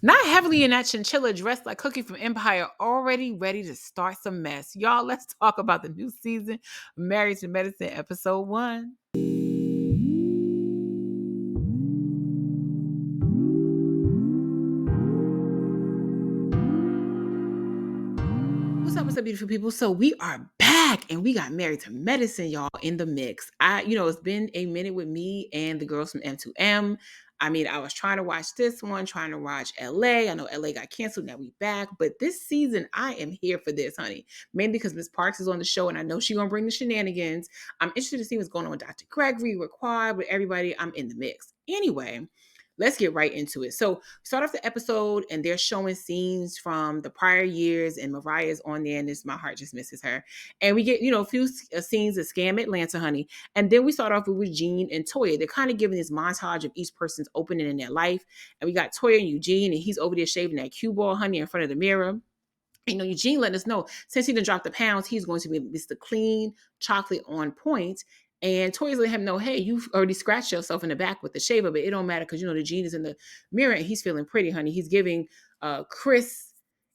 Not heavily in that chinchilla dressed like Cookie from Empire, already ready to start some mess. Y'all, let's talk about the new season of Married to Medicine, episode 1. What's up, beautiful people? So we are back and we got Married to Medicine, y'all, in the mix. It's been a minute with me and the girls from M2M. I mean, I was trying to watch this one, trying to watch LA. I know LA got canceled, now we back. But this season, I am here for this, honey. Mainly because Miss Parks is on the show and I know she's gonna bring the shenanigans. I'm interested to see what's going on with Dr. Gregory, with Quad, with everybody. I'm in the mix. Anyway, let's get right into it. So start off the episode and they're showing scenes from the prior years and Mariah's on there and this my heart just misses her. And we get, a few scenes of Scam Atlanta, honey. And then we start off with Eugene and Toya. They're kind of giving this montage of each person's opening in their life. And we got Toya and Eugene and he's over there shaving that cue ball, honey, in front of the mirror. Eugene letting us know since he done dropped the pounds, he's going to be Mr. Clean, chocolate on point. And Tori's letting him know, hey, you've already scratched yourself in the back with the shaver, but it don't matter because the Gene is in the mirror and he's feeling pretty, honey. He's giving Chris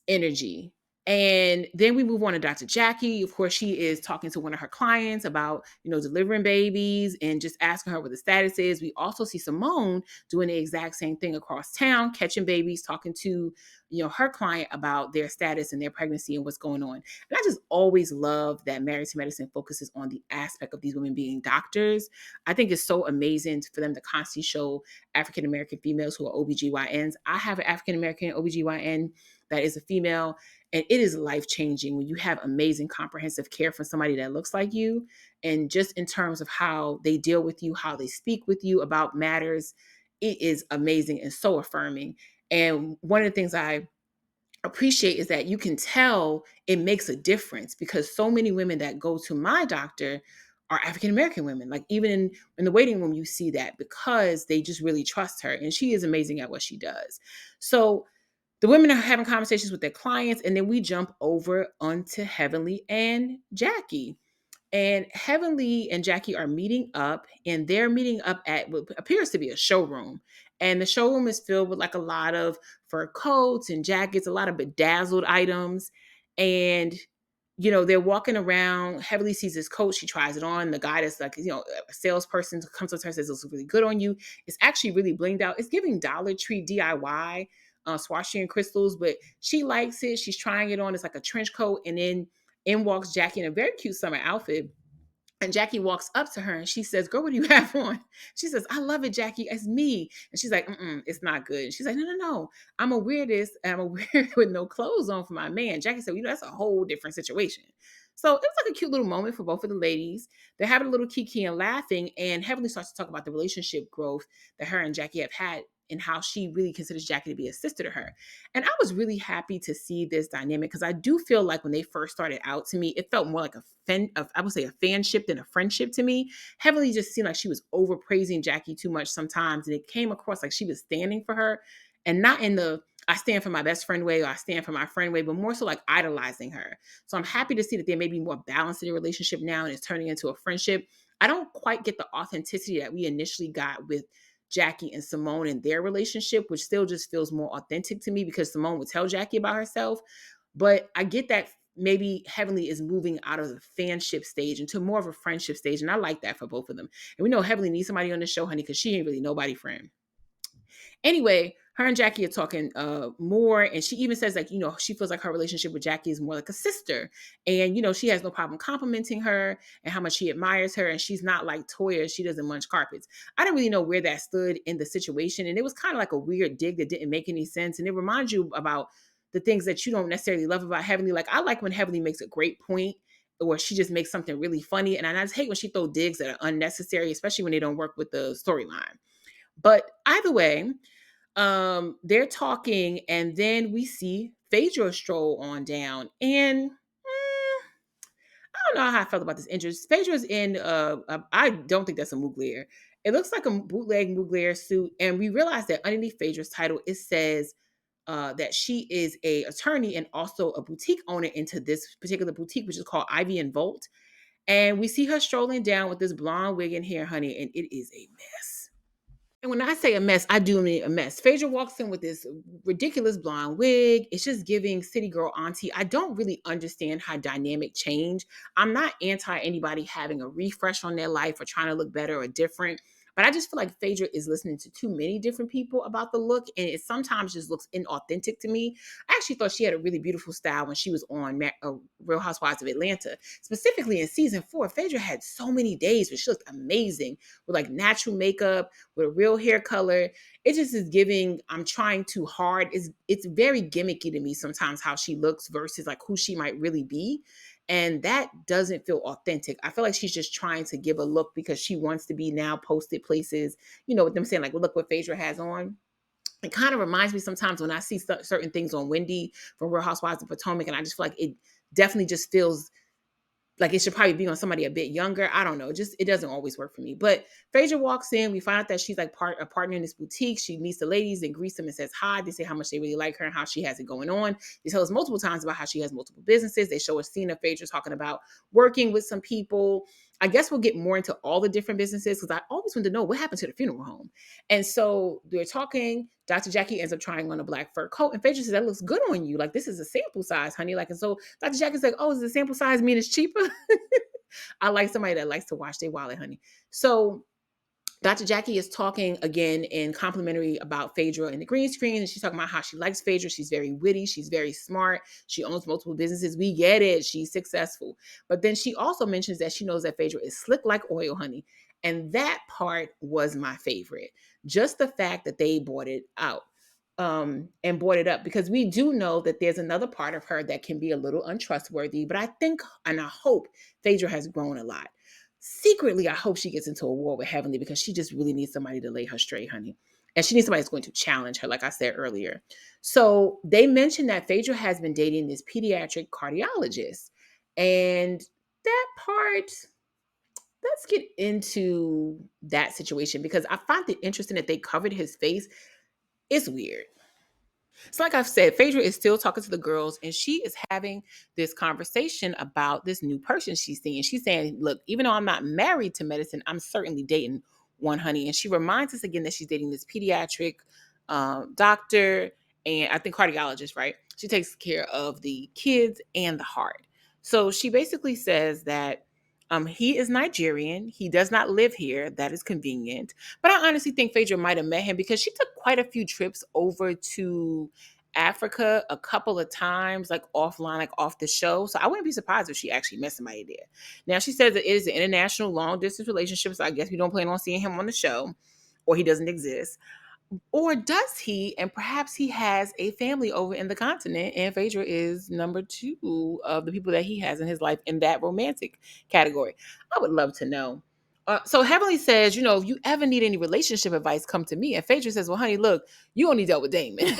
energy. And then we move on to Dr. Jackie. Of course, she is talking to one of her clients about, delivering babies and just asking her what the status is. We also see Simone doing the exact same thing across town, catching babies, talking to, her client about their status and their pregnancy and what's going on. And I just always love that Married to Medicine focuses on the aspect of these women being doctors. I think it's so amazing for them to constantly show African American females who are OBGYNs. I have an African American OBGYN that is a female. And it is life-changing when you have amazing comprehensive care from somebody that looks like you. And just in terms of how they deal with you, how they speak with you about matters, it is amazing and so affirming. And one of the things I appreciate is that you can tell it makes a difference because so many women that go to my doctor are African American women. Like even in the waiting room, you see that because they just really trust her. And she is amazing at what she does. So the women are having conversations with their clients, and then we jump over onto Heavenly and Jackie. And Heavenly and Jackie are meeting up, and they're meeting up at what appears to be a showroom. And the showroom is filled with like a lot of fur coats and jackets, a lot of bedazzled items. And they're walking around. Heavenly sees this coat. She tries it on. The guy that's like, a salesperson comes up to her and says, "It looks really good on you." It's actually really blinged out. It's giving Dollar Tree DIY, swatchy and crystals, but she likes it. She's trying it on. It's like a trench coat. And then in walks Jackie in a very cute summer outfit. And Jackie walks up to her and she says, "Girl, what do you have on?" She says, "I love it, Jackie. It's me." And she's like, "It's not good." And she's like, "No. I'm gonna wear this and I'm gonna wear it with no clothes on for my man." Jackie said, "That's a whole different situation." So it was like a cute little moment for both of the ladies. They're having a little kiki and laughing, and Heavenly starts to talk about the relationship growth that her and Jackie have had and how she really considers Jackie to be a sister to her. And I was really happy to see this dynamic because I do feel like when they first started out, to me, it felt more like I would say a fanship than a friendship to me. Heavenly just seemed like she was overpraising Jackie too much sometimes, and it came across like she was standing for her, and not in the "I stand for my best friend" way or "I stand for my friend" way, but more so like idolizing her. So I'm happy to see that there may be more balance in the relationship now and it's turning into a friendship. I don't quite get the authenticity that we initially got with Jackie and Simone and their relationship, which still just feels more authentic to me because Simone would tell Jackie about herself. But I get that maybe Heavenly is moving out of the fanship stage into more of a friendship stage. And I like that for both of them. And we know Heavenly needs somebody on the show, honey, because she ain't really nobody friend. Anyway, her and Jackie are talking more, and she even says like, she feels like her relationship with Jackie is more like a sister, and she has no problem complimenting her and how much she admires her, and she's not like Toya, she doesn't munch carpets. I didn't really know where that stood in the situation, and it was kind of like a weird dig that didn't make any sense, and it reminds you about the things that you don't necessarily love about Heavenly. Like I like when Heavenly makes a great point, or she just makes something really funny, and I just hate when she throws digs that are unnecessary, especially when they don't work with the storyline. But either way, they're talking, and then we see Phaedra stroll on down, and I don't know how I felt about this interest. Phaedra's in I don't think that's a Mugler. It looks like a bootleg Mugler suit, and we realize that underneath Phaedra's title it says that she is a attorney and also a boutique owner into this particular boutique, which is called Ivy and Volt. And we see her strolling down with this blonde wig and hair, honey, and it is a mess. And when I say a mess, I do mean a mess. Phaedra walks in with this ridiculous blonde wig. It's just giving city girl auntie. I don't really understand how dynamic change. I'm not anti anybody having a refresh on their life or trying to look better or different. But I just feel like Phaedra is listening to too many different people about the look, and it sometimes just looks inauthentic to me. I actually thought she had a really beautiful style when she was on Real Housewives of Atlanta. Specifically in season 4, Phaedra had so many days where she looked amazing with like natural makeup, with a real hair color. It just is giving I'm trying too hard. It's very gimmicky to me sometimes how she looks versus like who she might really be. And that doesn't feel authentic. I feel like she's just trying to give a look because she wants to be now posted places, with them saying like, well, look what Phaedra has on. It kind of reminds me sometimes when I see certain things on Wendy from Real Housewives of Potomac, and I just feel like it definitely just feels like it should probably be on somebody a bit younger. I don't know. Just it doesn't always work for me. But Phaedra walks in. We find out that she's like a partner in this boutique. She meets the ladies and greets them and says hi. They say how much they really like her and how she has it going on. They tell us multiple times about how she has multiple businesses. They show a scene of Phaedra talking about working with some people. I guess we'll get more into all the different businesses because I always want to know what happened to the funeral home. And so they're talking. Dr. Jackie ends up trying on a black fur coat, and Phaedra says, that looks good on you. Like, this is a sample size, honey. Like, and so Dr. Jackie's like, oh, is the sample size mean it's cheaper? I like somebody that likes to watch their wallet, honey. So Dr. Jackie is talking again in complimentary about Phaedra and the green screen, and she's talking about how she likes Phaedra. She's very witty. She's very smart. She owns multiple businesses. We get it. She's successful. But then she also mentions that she knows that Phaedra is slick like oil, honey. And that part was my favorite. Just the fact that they brought it out and brought it up because we do know that there's another part of her that can be a little untrustworthy. But I think and I hope Phaedra has grown a lot. Secretly, I hope she gets into a war with Heavenly because she just really needs somebody to lay her straight, honey. And she needs somebody that's going to challenge her, like I said earlier. So they mentioned that Phaedra has been dating this pediatric cardiologist. And that part, let's get into that situation because I find it interesting that they covered his face. It's weird. So, like I've said, Phaedra is still talking to the girls, and she is having this conversation about this new person she's seeing. She's saying, look, even though I'm not married to medicine, I'm certainly dating one, honey. And she reminds us again that she's dating this pediatric doctor and I think cardiologist, right? She takes care of the kids and the heart. So she basically says that he is Nigerian. He does not live here. That is convenient. But I honestly think Phaedra might have met him because she took quite a few trips over to Africa a couple of times, like offline, like off the show. So I wouldn't be surprised if she actually met somebody there. Now she says that it is an international long distance relationship. So I guess we don't plan on seeing him on the show or he doesn't exist. Or does he? And perhaps he has a family over in the continent, and Phaedra is number 2 of the people that he has in his life in that romantic category. I would love to know. So Heavenly says, if you ever need any relationship advice, come to me. And Phaedra says, well, honey, look, you only dealt with Damon.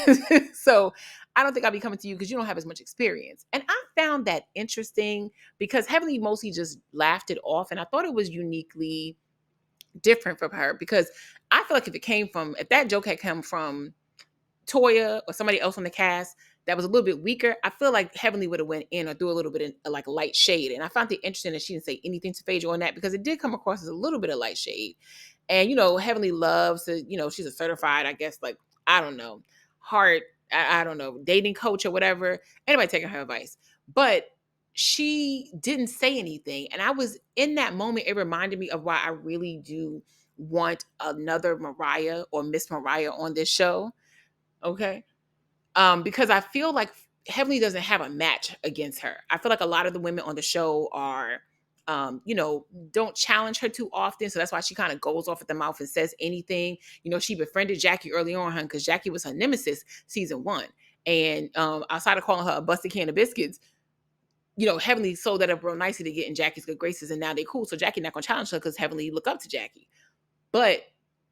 So I don't think I'll be coming to you because you don't have as much experience. And I found that interesting because Heavenly mostly just laughed it off. And I thought it was uniquely different from her because I feel like if that joke had come from Toya or somebody else on the cast that was a little bit weaker, I feel like Heavenly would have went in or threw a little bit of like light shade. And I found it interesting that she didn't say anything to Phaedra on that because it did come across as a little bit of light shade. And Heavenly loves to, she's a certified, I guess, like, I don't know, heart, I don't know, dating coach or whatever. Anybody taking her advice. But she didn't say anything. And I was in that moment, it reminded me of why I really do want another Mariah or Miss Mariah on this show. Okay. Because I feel like Heavenly doesn't have a match against her. I feel like a lot of the women on the show are, don't challenge her too often. So that's why she kind of goes off at the mouth and says anything. She befriended Jackie early on, because Jackie was her nemesis season 1. And outside of calling her a busted can of biscuits, Heavenly sold that up real nicely to get in Jackie's good graces, and now they cool. So Jackie not gonna challenge her because Heavenly look up to Jackie. But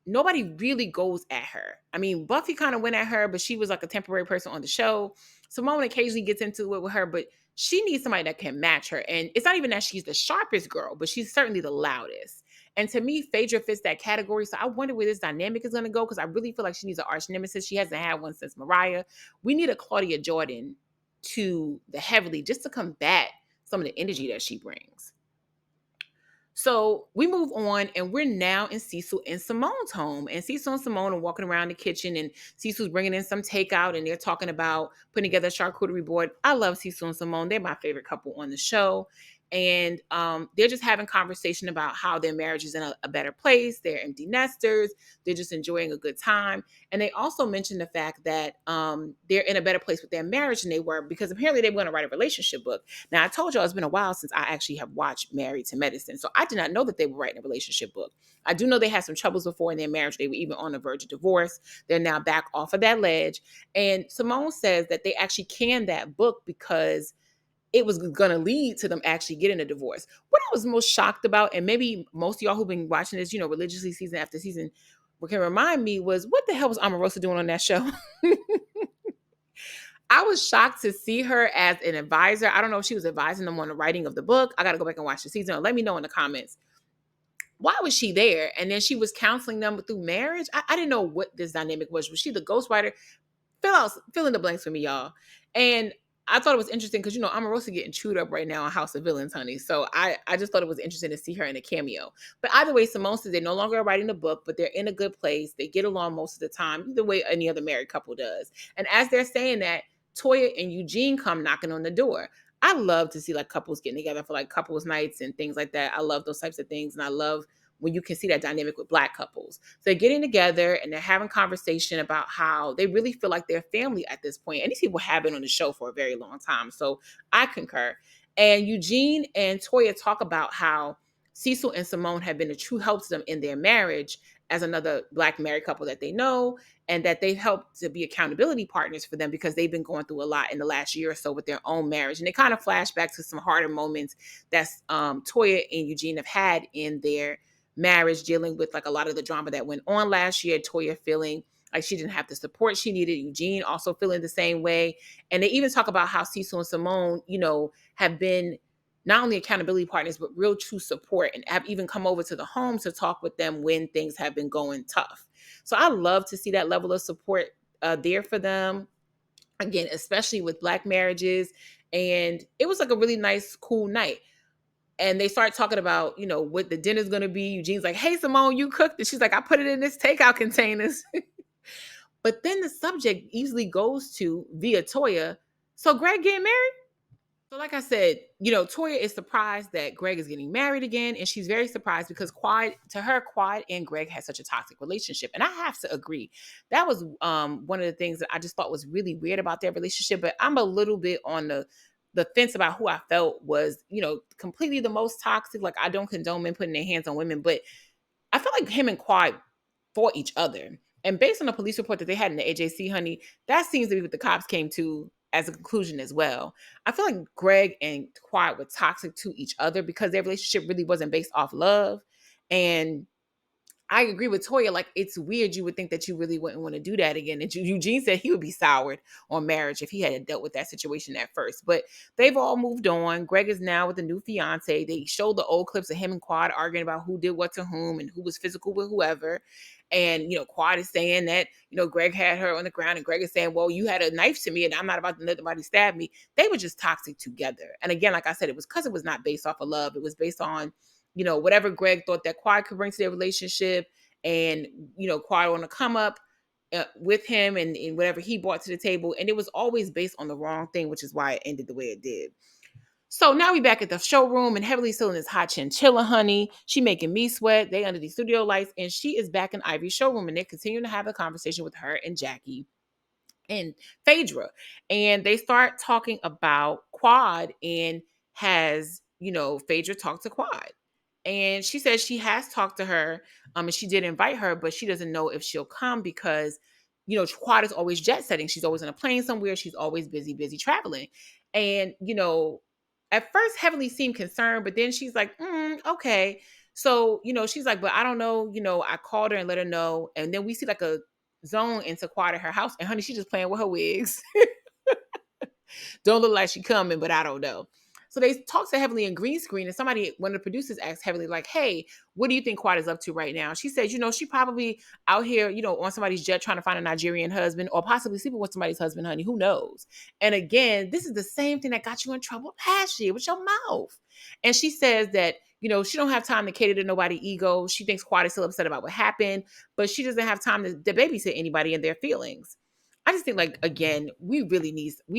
nobody really goes at her. I mean, Buffy kind of went at her, but she was like a temporary person on the show. Simone occasionally gets into it with her, but she needs somebody that can match her. And it's not even that she's the sharpest girl, but she's certainly the loudest. And to me, Phaedra fits that category. So I wonder where this dynamic is going to go because I really feel like she needs an arch nemesis. She hasn't had one since Mariah. We need a Claudia Jordan to the Heavenly just to combat some of the energy that she brings. So we move on, and we're now in Cecil and Simone's home. And Cecil and Simone are walking around the kitchen, and Cecil's bringing in some takeout, and they're talking about putting together a charcuterie board. I love Cecil and Simone. They're my favorite couple on the show. And they're just having conversation about how their marriage is in a better place. They're empty nesters. They're just enjoying a good time. And they also mentioned the fact that they're in a better place with their marriage than they were, because apparently they were going to write a relationship book. Now, I told y'all it's been a while since I actually have watched Married to Medicine. So I did not know that they were writing a relationship book. I do know they had some troubles before in their marriage. They were even on the verge of divorce. They're now back off of that ledge. And Simone says that they actually canned that book because it was going to lead to them actually getting a divorce. What I was most shocked about, and maybe most of y'all who've been watching this, religiously season after season, what can remind me was, what the hell was Omarosa doing on that show? I was shocked to see her as an advisor. I don't know if she was advising them on the writing of the book. I got to go back and watch the season, or let me know in the comments. Why was she there? And then she was counseling them through marriage. I didn't know what this dynamic was. Was she the ghostwriter? Fill in the blanks for me, y'all. And I thought it was interesting because Omarosa getting chewed up right now on House of Villains, honey. So I just thought it was interesting to see her in a cameo. But either way, Simone says they're no longer writing the book, but they're in a good place. They get along most of the time, either way any other married couple does. And as they're saying that, Toya and Eugene come knocking on the door. I love to see like couples getting together for like couples nights and things like that. I love those types of things, and I love when you can see that dynamic with Black couples. So they're getting together and they're having conversation about how they really feel like they're family at this point. And these people have been on the show for a very long time. So I concur. And Eugene and Toya talk about how Cecil and Simone have been a true help to them in their marriage as another Black married couple that they know, and that they've helped to be accountability partners for them because they've been going through a lot in the last year or so with their own marriage. And they kind of flash back to some harder moments that Toya and Eugene have had in their marriage, dealing with like a lot of the drama that went on last year. Toya feeling like she didn't have the support she needed. Eugene also feeling the same way. And they even talk about how Cecil and Simone, have been not only accountability partners, but real true support, and have even come over to the home to talk with them when things have been going tough. So I love to see that level of support there for them. Again, especially with Black marriages. And it was like a really nice, cool night. And they start talking about, what the dinner's going to be. Eugene's like, hey, Simone, you cooked it. She's like, I put it in this takeout containers. But then the subject easily goes to, via Toya, so Greg getting married? So like I said, Toya is surprised that Greg is getting married again. And she's very surprised because Quad and Greg had such a toxic relationship. And I have to agree. That was one of the things that I just thought was really weird about their relationship. But I'm a little bit on the fence about who I felt was, completely the most toxic. Like, I don't condone men putting their hands on women, but I felt like him and Quad fought each other. And based on the police report that they had in the AJC, honey, that seems to be what the cops came to as a conclusion as well. I feel like Greg and Quad were toxic to each other because their relationship really wasn't based off love. And I agree with Toya. Like, it's weird. You would think that you really wouldn't want to do that again. And Eugene said he would be soured on marriage if he had dealt with that situation at first. But they've all moved on. Greg is now with a new fiance. They showed the old clips of him and Quad arguing about who did what to whom and who was physical with whoever. And, Quad is saying that, Greg had her on the ground, and Greg is saying, well, you had a knife to me and I'm not about to let somebody stab me. They were just toxic together. And again, like I said, it was because it was not based off of love. It was based on, whatever Greg thought that Quad could bring to their relationship, and, Quad want to come up with him and whatever he brought to the table. And it was always based on the wrong thing, which is why it ended the way it did. So now we back at the showroom, and Heavenly's still in this hot chinchilla, honey. She making me sweat. They under the studio lights, and she is back in Ivy's showroom, and they're continuing to have a conversation with her and Jackie and Phaedra. And they start talking about Quad, and has, Phaedra talked to Quad. And she says she has talked to her, and she did invite her, but she doesn't know if she'll come because, Quad is always jet setting. She's always on a plane somewhere. She's always busy traveling. And, at first Heavenly seemed concerned, but then she's like, okay. So, she's like, but I don't know, I called her and let her know. And then we see like a zone into Quad at her house, and honey, she's just playing with her wigs. Don't look like she coming, but I don't know. So they talk to Heavenly in green screen, and one of the producers asked Heavenly, like, hey, what do you think Quad is up to right now? She said, she probably out here, on somebody's jet trying to find a Nigerian husband, or possibly sleeping with somebody's husband, honey. Who knows? And again, this is the same thing that got you in trouble last year with your mouth. And she says that, she don't have time to cater to nobody's ego. She thinks Quad is still upset about what happened, but she doesn't have time to babysit anybody and their feelings. I just think, like, again, we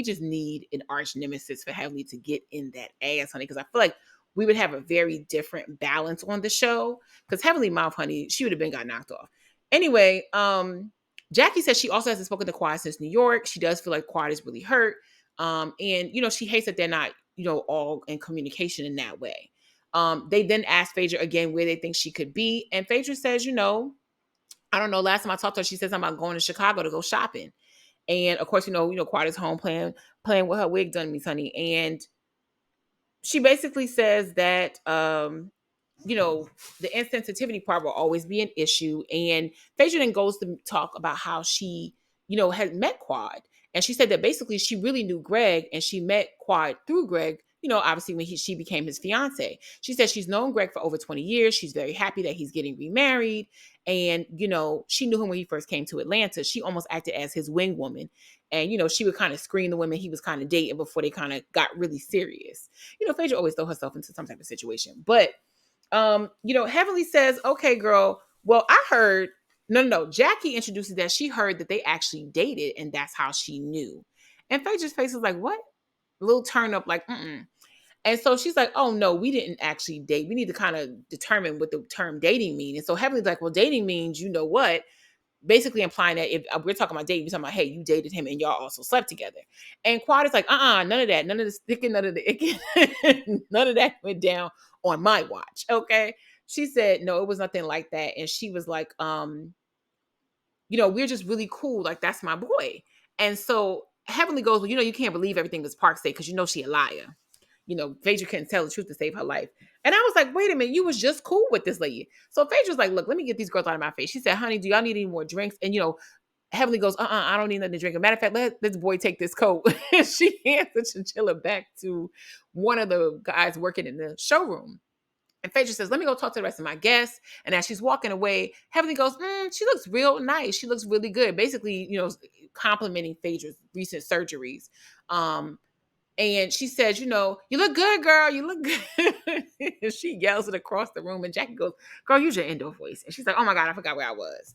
just need an arch nemesis for Heavenly to get in that ass, honey, because I feel like we would have a very different balance on the show. Because Heavenly Mouth, honey, she would have been got knocked off. Anyway, Jackie says she also hasn't spoken to Quad since New York. She does feel like Quad is really hurt. And she hates that they're not, all in communication in that way. They then ask Phaedra again where they think she could be. And Phaedra says, I don't know. Last time I talked to her, she said something about going to Chicago to go shopping. And of course, Quad is home playing with her wig done, me, honey. And she basically says that, the insensitivity part will always be an issue. And Phaedra then goes to talk about how she, had met Quad. And she said that basically she really knew Greg and she met Quad through Greg, obviously when she became his fiance. She said she's known Greg for over 20 years. She's very happy that he's getting remarried. And, she knew him when he first came to Atlanta. She almost acted as his wing woman. And, she would kind of screen the women he was kind of dating before they kind of got really serious. Phaedra always throw herself into some type of situation. But, Heavenly says, okay, girl, well, I heard, no. Jackie introduces that she heard that they actually dated and that's how she knew. And Phaedra's face was like, what? A little turn up like, mm-mm. And so she's like, oh, no, we didn't actually date. We need to kind of determine what the term dating means. And so Heavenly's like, well, dating means, you know what? Basically implying that if we're talking about dating, we're talking about, hey, you dated him and y'all also slept together. And Quad is like, none of that. None of the sticking, none of the icking. None of that went down on my watch. Okay. She said, no, it was nothing like that. And she was like, we're just really cool. Like, that's my boy. And so Heavenly goes, well, you can't believe everything was Park said because she a liar. Phaedra couldn't tell the truth to save her life. And I was like, wait a minute, you was just cool with this lady. So Phaedra's like, look, let me get these girls out of my face. She said, honey, do y'all need any more drinks? And, Heavenly goes, I don't need nothing to drink. As a matter of fact, let this boy take this coat. She hands the chinchilla back to one of the guys working in the showroom. And Phaedra says, let me go talk to the rest of my guests. And as she's walking away, Heavenly goes, she looks real nice. She looks really good. Basically, complimenting Phaedra's recent surgeries. And she says, you look good, girl. You look good. And she yells it across the room. And Jackie goes, girl, use your indoor voice. And she's like, oh my God, I forgot where I was.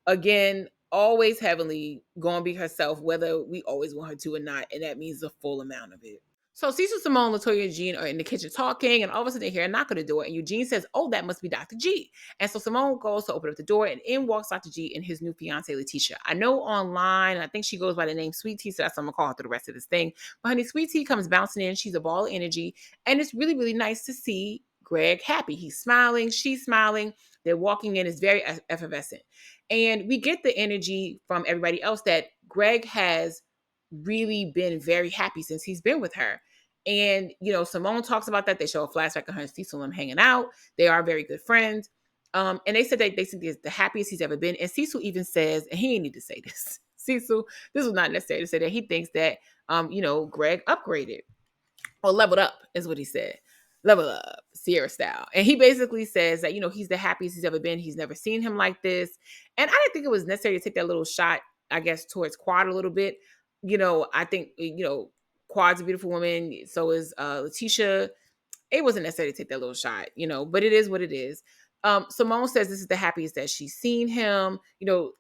Again, always Heavenly going to be herself, whether we always want her to or not. And that means the full amount of it. So Cecil, Simone, Latoya, and Eugene are in the kitchen talking, and all of a sudden they hear a knock on the door, and Eugene says, oh, that must be Dr. G. And so Simone goes to open up the door, and in walks Dr. G and his new fiance, Letitia. I know online, I think she goes by the name Sweet Tea, so that's what I'm going to call her through the rest of this thing. But honey, Sweet Tea comes bouncing in. She's a ball of energy, and it's really, really nice to see Greg happy. He's smiling. She's smiling. They're walking in. It's very effervescent. And we get the energy from everybody else that Greg has really been very happy since he's been with her. And, Simone talks about that. They show a flashback of her and Cecil and hanging out. They are very good friends. And they said that basically is the happiest he's ever been. And Cecil even says, and he didn't need to say this. Cecil, this was not necessary to say that he thinks that, Greg upgraded or leveled up is what he said. Level up, Sierra style. And he basically says that, he's the happiest he's ever been. He's never seen him like this. And I didn't think it was necessary to take that little shot, I guess, towards Quad a little bit. I think, Quad's a beautiful woman. So is Letitia. It wasn't necessary to take that little shot, but it is what it is. Simone says this is the happiest that she's seen him.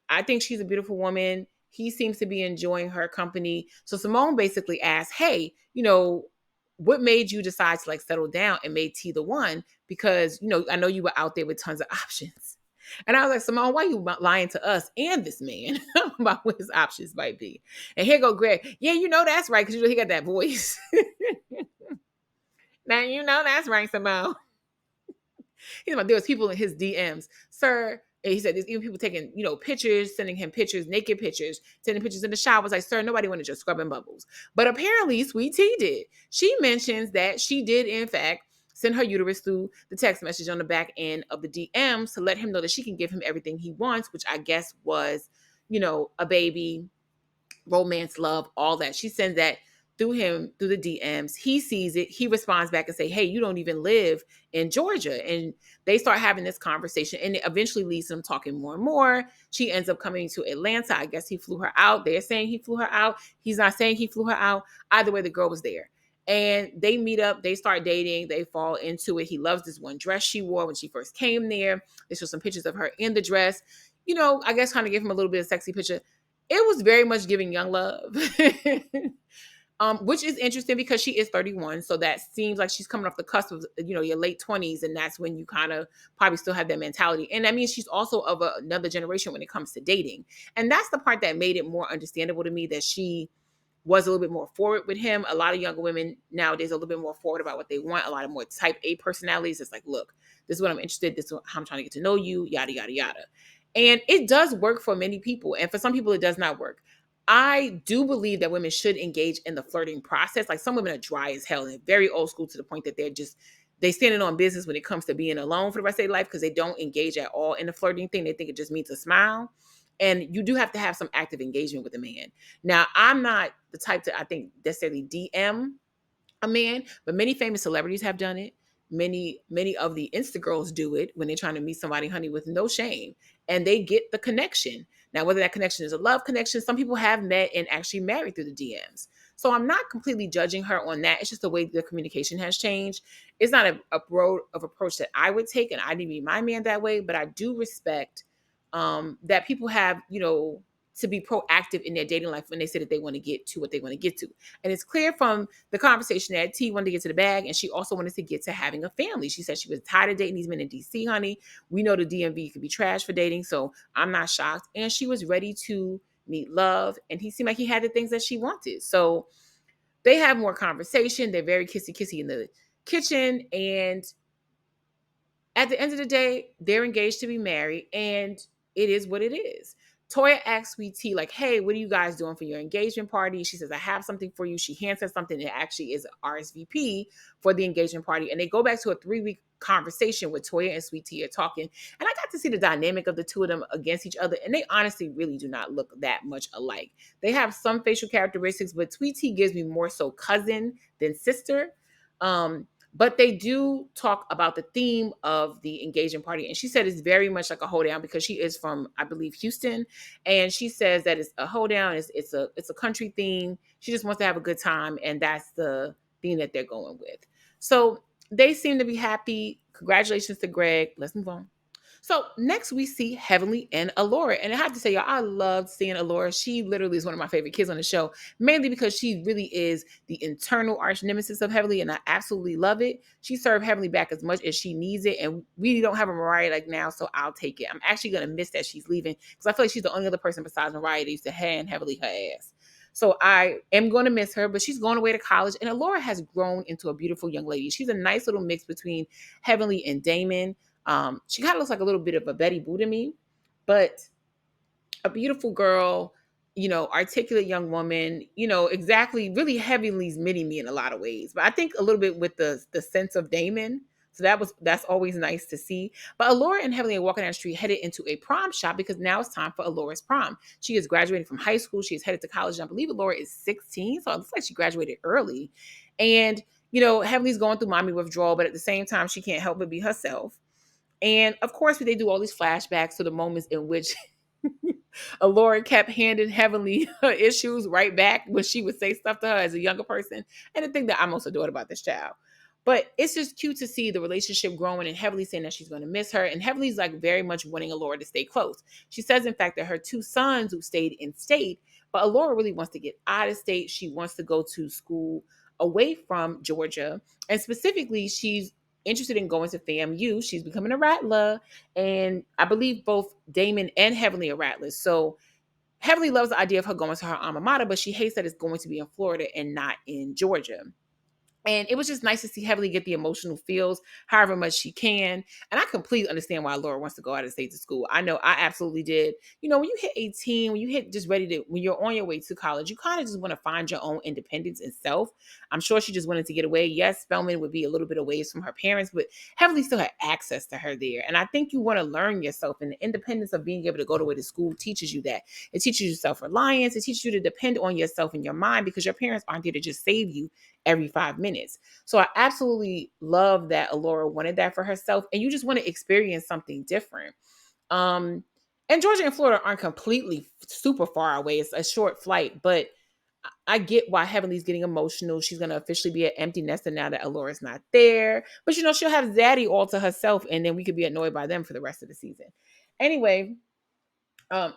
I think she's a beautiful woman. He seems to be enjoying her company. So Simone basically asks, hey, what made you decide to settle down and made T the one? Because, I know you were out there with tons of options. And I was like, Simone, why are you lying to us and this man about what his options might be? And here go Greg. Yeah, that's right. Because he got that voice. Now, that's right, Simone. He's like, there was people in his DMs. Sir, and he said there's even people taking, pictures, sending him pictures, naked pictures, sending pictures in the shower. I was like, sir, nobody wanted you scrubbing bubbles. But apparently Sweet Tea did. She mentions that she did, in fact, send her uterus through the text message on the back end of the DMs to let him know that she can give him everything he wants, which I guess was, a baby, romance, love, all that. She sends that through him, through the DMs. He sees it. He responds back and say, hey, you don't even live in Georgia. And they start having this conversation, and it eventually leads to them talking more and more. She ends up coming to Atlanta. I guess he flew her out. They're saying he flew her out. He's not saying he flew her out. Either way, the girl was there. And they meet up, they start dating, they fall into it. He loves this one dress she wore when she first came there. They show some pictures of her in the dress. I guess kind of give him a little bit of sexy picture. It was very much giving young love. Which is interesting because she is 31. So that seems like she's coming off the cusp of, your late 20s. And that's when you kind of probably still have that mentality. And that means she's also of another generation when it comes to dating. And that's the part that made it more understandable to me, that she was a little bit more forward with him. A lot of younger women nowadays are a little bit more forward about what they want. A lot of more type A personalities. It's like, look, this is what I'm interested in. This is how I'm trying to get to know you, yada, yada, yada. And it does work for many people. And for some people, it does not work. I do believe that women should engage in the flirting process. Like, some women are dry as hell and very old school to the point that they standing on business when it comes to being alone for the rest of their life, because they don't engage at all in the flirting thing. They think it just means a smile. And you do have to have some active engagement with a man. Now, I'm not the type to, I think, necessarily DM a man, but many famous celebrities have done it. Many of the Insta girls do it when they're trying to meet somebody, honey, with no shame, and they get the connection. Now, whether that connection is a love connection, some people have met and actually married through the DMs. So I'm not completely judging her on that. It's just the way the communication has changed. It's not a road of approach that I would take, and I didn't meet my man that way, but I do respect that people have, to be proactive in their dating life when they say that they want to get to what they want to get to. And it's clear from the conversation that T wanted to get to the bag, and she also wanted to get to having a family. She said she was tired of dating these men in DC, honey. We know the DMV could be trash for dating, so I'm not shocked. And she was ready to meet love, and he seemed like he had the things that she wanted. So they have more conversation. They're very kissy in the kitchen, and at the end of the day, they're engaged to be married, and it is what it is. Toya asks Sweet Tea, like, hey, what are you guys doing for your engagement party? She says, I have something for you. She hands her something that actually is RSVP for the engagement party. And they go back to a 3-week conversation where Toya and Sweet Tea are talking. And I got to see the dynamic of the two of them against each other. And they honestly really do not look that much alike. They have some facial characteristics, but Sweet Tea gives me more so cousin than sister. But they do talk about the theme of the engagement party. And she said it's very much like a hoedown, because she is from, I believe, Houston. And she says that it's a hoedown. It's a country theme. She just wants to have a good time. And that's the theme that they're going with. So they seem to be happy. Congratulations to Greg. Let's move on. So next we see Heavenly and Alora. And I have to say, y'all, I loved seeing Alora. She literally is one of my favorite kids on the show, mainly because she really is the internal arch nemesis of Heavenly, and I absolutely love it. She served Heavenly back as much as she needs it, and we don't have a Mariah like now, so I'll take it. I'm actually going to miss that she's leaving, because I feel like she's the only other person besides Mariah that used to hand Heavenly her ass. So I am going to miss her, but she's going away to college, and Alora has grown into a beautiful young lady. She's a nice little mix between Heavenly and Damon. She kind of looks like a little bit of a Betty Boo to me, but a beautiful girl, articulate young woman, exactly, really Heavenly's mini me in a lot of ways. But I think a little bit with the sense of Damon. So that's always nice to see. But Alora and Heavenly are walking down the street headed into a prom shop, because now it's time for Alora's prom. She is graduating from high school. She is headed to college. And I believe Alora is 16. So it looks like she graduated early. And, Heavenly's going through mommy withdrawal, but at the same time, she can't help but be herself. And of course, they do all these flashbacks to the moments in which Alora kept handing Heavenly her issues right back when she would say stuff to her as a younger person. And the thing that I most adored about this child. But it's just cute to see the relationship growing, and Heavenly saying that she's going to miss her. And Heavenly's like very much wanting Alora to stay close. She says, in fact, that her two sons who stayed in state, but Alora really wants to get out of state. She wants to go to school away from Georgia. And specifically, she's interested in going to FAMU. She's becoming a Rattler. And I believe both Damon and Heavenly are Rattlers. So Heavenly loves the idea of her going to her alma mater, but she hates that it's going to be in Florida and not in Georgia. And it was just nice to see Heavenly get the emotional feels however much she can. And I completely understand why Laura wants to go out of state to school. I know I absolutely did. When you hit 18, when you hit just ready to, when you're on your way to college, you kind of just want to find your own independence and self. I'm sure she just wanted to get away. Yes, Spelman would be a little bit away from her parents, but Heavenly still had access to her there. And I think you want to learn yourself, and the independence of being able to go to where the school teaches you that. It teaches you self-reliance. It teaches you to depend on yourself and your mind, because your parents aren't there to just save you every 5 minutes. So I absolutely love that Alora wanted that for herself, and you just want to experience something different. And Georgia and Florida aren't completely super far away. It's a short flight, but I get why Heavenly's getting emotional. She's gonna officially be an empty nester now that Alora's not there. But she'll have Zaddy all to herself, and then we could be annoyed by them for the rest of the season. Anyway,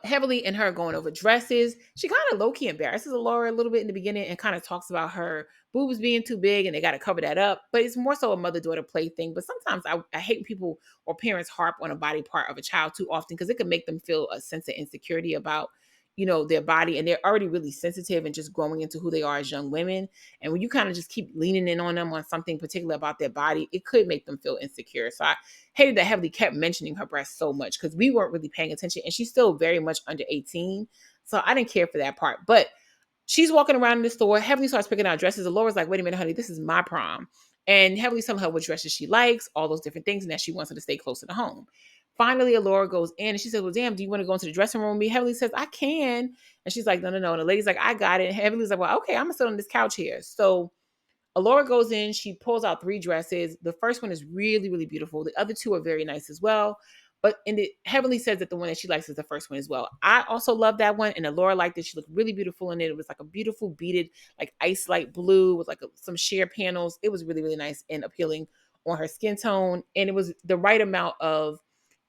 Heavily in her going over dresses. She kind of low key embarrasses Laura a little bit in the beginning and kind of talks about her boobs being too big and they got to cover that up. But it's more so a mother daughter play thing. But sometimes I hate people or parents harp on a body part of a child too often because it can make them feel a sense of insecurity about their body, and they're already really sensitive and just growing into who they are as young women. And when you kind of just keep leaning in on them on something particular about their body, it could make them feel insecure. So I hated that Heavily kept mentioning her breasts so much because we weren't really paying attention, and she's still very much under 18. So I didn't care for that part. But she's walking around in the store. Heavily starts picking out dresses. And Laura's like, wait a minute, honey, this is my prom. And Heavenly's telling her what dresses she likes, all those different things, and that she wants her to stay closer to home. Finally, Laura goes in and she says, well, damn, do you want to go into the dressing room with me? Heavenly says, I can. And she's like, no, no, no. And the lady's like, I got it. And Heavenly's like, well, okay, I'm going to sit on this couch here. So Alora goes in, she pulls out 3 dresses. The first one is really, really beautiful. The other 2 are very nice as well. But Heavenly says that the one that she likes is the first one as well. I also love that one. And Alora liked it. She looked really beautiful in it. It was like a beautiful beaded, like ice light blue with like some sheer panels. It was really, really nice and appealing on her skin tone. And it was the right amount of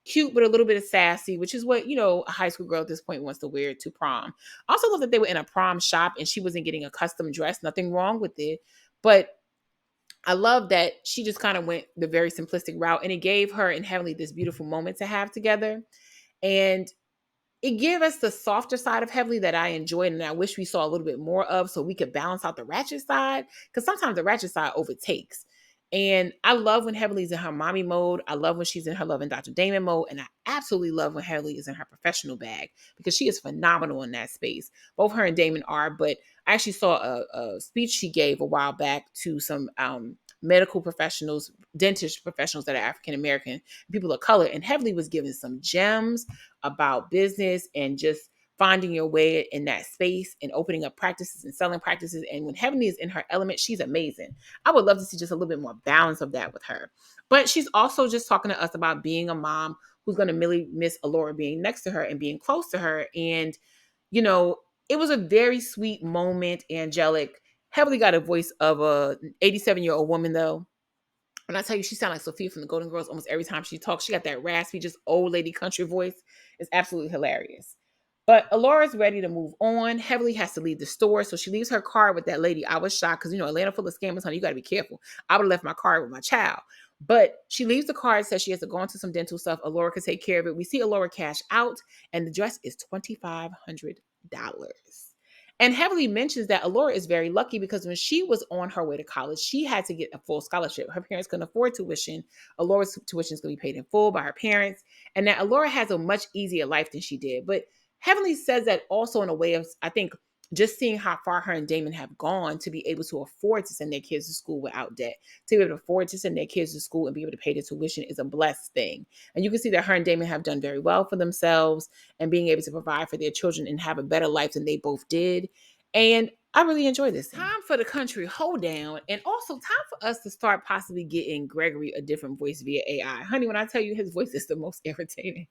cute, but a little bit of sassy, which is what, a high school girl at this point wants to wear to prom. I also love that they were in a prom shop and she wasn't getting a custom dress. Nothing wrong with it. But I love that she just kind of went the very simplistic route, and it gave her and Heavenly this beautiful moment to have together. And it gave us the softer side of Heavenly that I enjoyed and I wish we saw a little bit more of so we could balance out the ratchet side, because sometimes the ratchet side overtakes. And I love when Heavenly's in her mommy mode. I love when she's in her loving Dr. Damon mode. And I absolutely love when Heavenly is in her professional bag because she is phenomenal in that space. Both her and Damon are, but I actually saw a speech she gave a while back to some medical professionals, dentist professionals that are African American, people of color. And Heavenly was giving some gems about business and just finding your way in that space and opening up practices and selling practices. And when Heavenly is in her element, she's amazing. I would love to see just a little bit more balance of that with her. But she's also just talking to us about being a mom who's going to really miss Alora being next to her and being close to her. And, it was a very sweet moment, angelic. Heavily got a voice of a 87-year-old woman, though. When I tell you, she sounds like Sophia from the Golden Girls almost every time she talks. She got that raspy, just old lady country voice. It's absolutely hilarious. But Alora's ready to move on. Heavily has to leave the store. So she leaves her car with that lady. I was shocked because, Atlanta full of scammers, honey. You got to be careful. I would have left my car with my child. But she leaves the car and says she has to go into some dental stuff. Alora could take care of it. We see Alora cash out, and the dress is $2,500. And Heavily mentions that Alora is very lucky because when she was on her way to college, she had to get a full scholarship. Her parents couldn't afford tuition. Alora's tuition is going to be paid in full by her parents. And that Alora has a much easier life than she did. But Heavenly says that also in a way of, I think, just seeing how far her and Damon have gone to be able to afford to send their kids to school without debt, to be able to afford to send their kids to school and be able to pay the tuition is a blessed thing. And you can see that her and Damon have done very well for themselves and being able to provide for their children and have a better life than they both did. And I really enjoy this. Time for the country hold down, and also time for us to start possibly getting Gregory a different voice via AI. Honey, when I tell you his voice is the most irritating,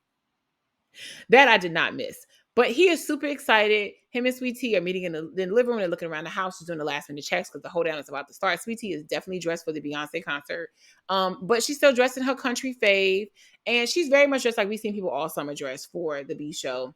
that I did not miss. But he is super excited. Him and Sweet Tea are meeting in the living room. They're looking around the house. She's doing the last minute checks because the hold down is about to start. Sweet Tea is definitely dressed for the Beyonce concert. But she's still dressed in her country fave. And she's very much dressed like we've seen people all summer dress for the B show.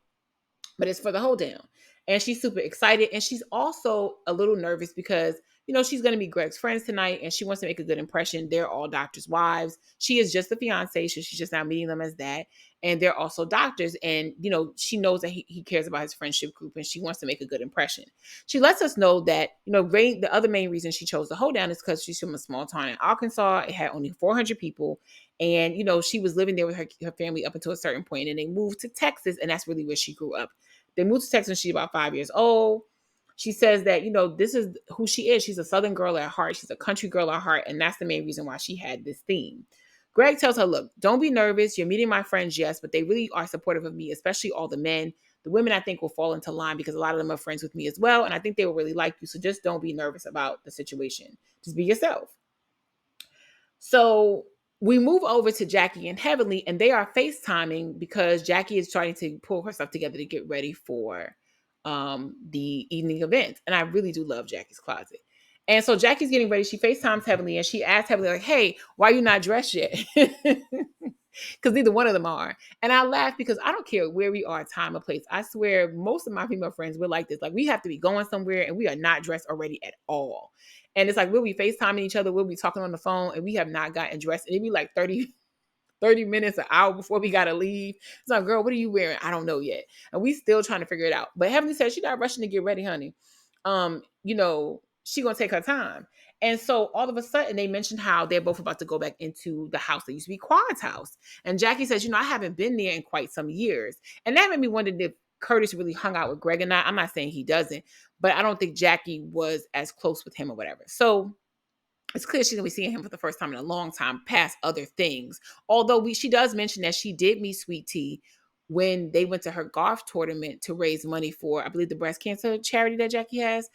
But it's for the hold down. And she's super excited. And she's also a little nervous because, she's going to meet Greg's friends tonight and she wants to make a good impression. They're all doctors' wives. She is just the fiance. So she's just now meeting them as that. And they're also doctors. And, she knows that he cares about his friendship group and she wants to make a good impression. She lets us know that, the other main reason she chose the hold down is because she's from a small town in Arkansas. It had only 400 people. And, she was living there with her family up until a certain point, and they moved to Texas. And that's really where she grew up. They moved to Texas when she's about 5 years old. She says that, this is who she is. She's a Southern girl at heart. She's a country girl at heart. And that's the main reason why she had this theme. Greg tells her, look, don't be nervous. You're meeting my friends, yes, but they really are supportive of me, especially all the men. The women, I think, will fall into line because a lot of them are friends with me as well. And I think they will really like you. So just don't be nervous about the situation. Just be yourself. So we move over to Jackie and Heavenly, and they are FaceTiming because Jackie is trying to pull herself together to get ready for the evening event. And I really do love Jackie's Closet. And so Jackie's getting ready. She FaceTimes Heavenly and she asks Heavenly, like, hey, why are you not dressed yet? Because neither one of them are. And I laugh because I don't care where we are, time or place. I swear most of my female friends, we're like this. Like we have to be going somewhere and we are not dressed already at all. And it's like we'll be FaceTiming each other, we'll be talking on the phone, and we have not gotten dressed. And it'd be like 30 minutes, an hour before we gotta leave. It's like, girl, what are you wearing? I don't know yet. And we still trying to figure it out. But Heavenly said she's not rushing to get ready, honey. She gonna take her time. And so all of a sudden they mentioned how they're both about to go back into the house that used to be Quad's house. And Jackie says, I haven't been there in quite some years. And that made me wonder if Curtis really hung out with Greg or not. I'm not saying he doesn't, but I don't think Jackie was as close with him or whatever. So it's clear she's gonna be seeing him for the first time in a long time, past other things. Although she does mention that she did meet Sweet Tea when they went to her golf tournament to raise money for, I believe, the breast cancer charity that Jackie has,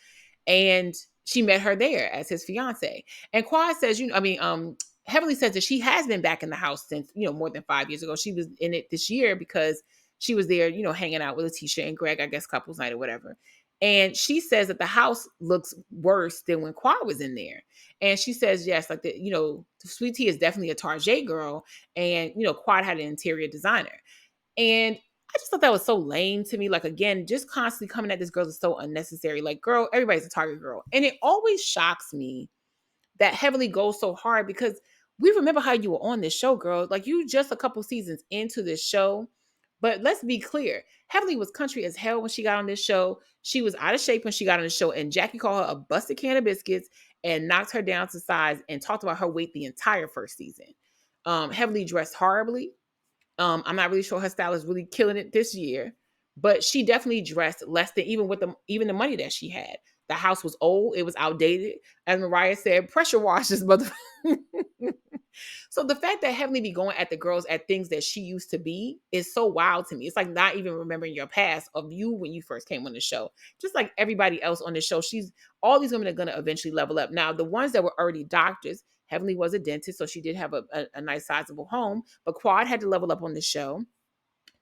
and she met her there as his fiance. And Quad says, Heavenly says that she has been back in the house since more than 5 years ago. She was in it this year because she was there, hanging out with Letitia and Greg, I guess, couples night or whatever. And she says that the house looks worse than when Quad was in there. And she says, yes, like Sweet Tea is definitely a Tarjay girl. And, Quad had an interior designer. And I just thought that was so lame to me. Like, again, just constantly coming at this girl is so unnecessary. Like, girl, everybody's a Target girl. And it always shocks me that Heavenly goes so hard because we remember how you were on this show, girl. Like, you just a couple seasons into this show. But let's be clear. Heavenly was country as hell when she got on this show. She was out of shape when she got on the show. And Jackie called her a busted can of biscuits and knocked her down to size and talked about her weight the entire first season. Heavenly dressed horribly. I'm not really sure her style is really killing it this year, but she definitely dressed less than even the money that she had. The house was old, it was outdated. As Mariah said, pressure wash this mother. So the fact that Heavenly be going at the girls at things that she used to be is so wild to me. It's like not even remembering your past of you when you first came on the show. Just like everybody else on the show, all these women are going to eventually level up. Now, the ones that were already doctors, Heavenly was a dentist, so she did have a nice sizable home, but Quad had to level up on the show.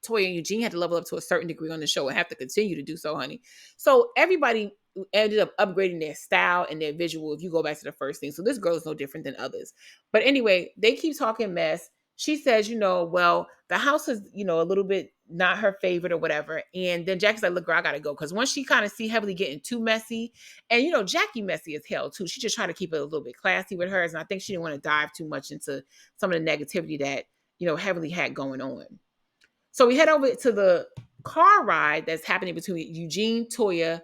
Toya and Eugene had to level up to a certain degree on the show and have to continue to do so, honey. So everybody ended up upgrading their style and their visual if you go back to the first thing. So this girl is no different than others. But anyway, they keep talking mess. She says, well, the house is, a little bit not her favorite or whatever. And then Jackie's like, look, girl, I gotta go. Because once she kind of see Heavenly getting too messy, and Jackie messy as hell too. She just tried to keep it a little bit classy with hers. And I think she didn't want to dive too much into some of the negativity that, Heavenly had going on. So we head over to the car ride that's happening between Eugene, Toya,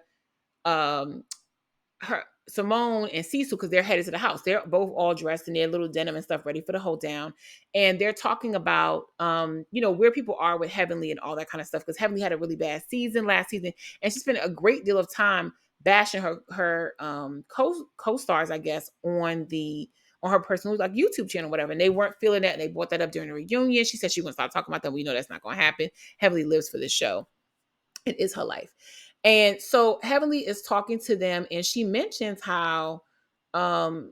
Simone, and Cecil, because they're headed to the house. They're both all dressed in their little denim and stuff, ready for the hold down. And they're talking about, where people are with Heavenly and all that kind of stuff. Because Heavenly had a really bad season last season, and she spent a great deal of time bashing her co-stars, I guess, on her personal YouTube channel, whatever. And they weren't feeling that, and they brought that up during the reunion. She said she was gonna stop talking about them. We know that's not gonna happen. Heavenly lives for this show. It is her life. And so Heavenly is talking to them, and she mentions how, they